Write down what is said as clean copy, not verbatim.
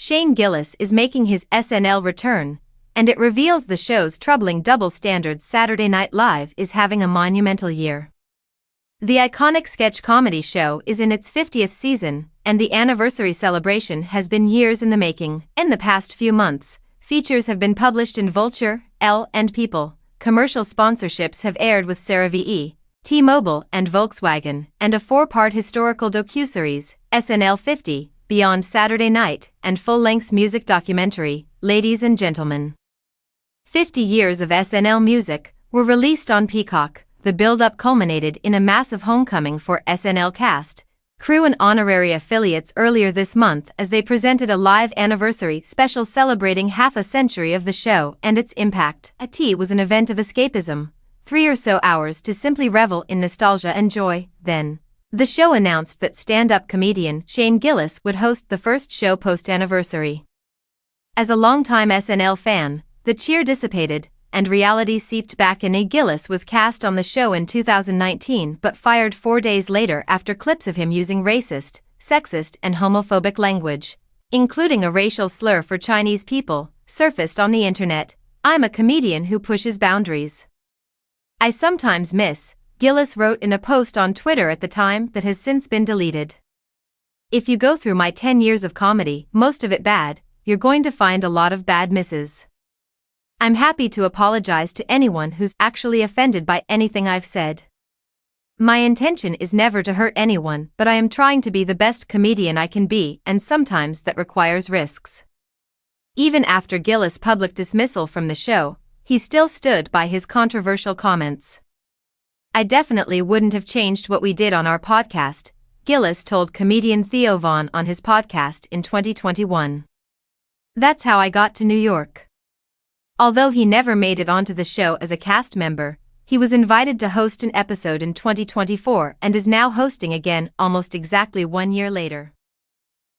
Shane Gillis is making his SNL return, and it reveals the show's troubling double standards. Saturday Night Live is having a monumental year. The iconic sketch comedy show is in its 50th season, and the anniversary celebration has been years in the making. In the past few months, features have been published in Vulture, Elle, and People. Commercial sponsorships have aired with CeraVe, T-Mobile, and Volkswagen, and a 4-part historical docuseries, SNL 50, Beyond Saturday Night, and full-length music documentary, Ladies and Gentlemen. 50 years of SNL music were released on Peacock. The build-up culminated in a massive homecoming for SNL cast, crew and honorary affiliates earlier this month as they presented a live anniversary special celebrating half a century of the show and its impact. It was an event of escapism, 3 or so hours to simply revel in nostalgia and joy. Then, the show announced that stand-up comedian Shane Gillis would host the first show post-anniversary. As a longtime SNL fan, the cheer dissipated, and reality seeped back in. Gillis was cast on the show in 2019 but fired 4 days later after clips of him using racist, sexist, and homophobic language, including a racial slur for Chinese people, surfaced on the internet. "I'm a comedian who pushes boundaries. I sometimes miss," Gillis wrote in a post on Twitter at the time that has since been deleted. "If you go through my 10 years of comedy, most of it bad, you're going to find a lot of bad misses. I'm happy to apologize to anyone who's actually offended by anything I've said. My intention is never to hurt anyone, but I am trying to be the best comedian I can be, and sometimes that requires risks." Even after Gillis' public dismissal from the show, he still stood by his controversial comments. "I definitely wouldn't have changed what we did on our podcast," Gillis told comedian Theo Von on his podcast in 2021. "That's how I got to New York." Although he never made it onto the show as a cast member, he was invited to host an episode in 2024 and is now hosting again almost exactly 1 year later.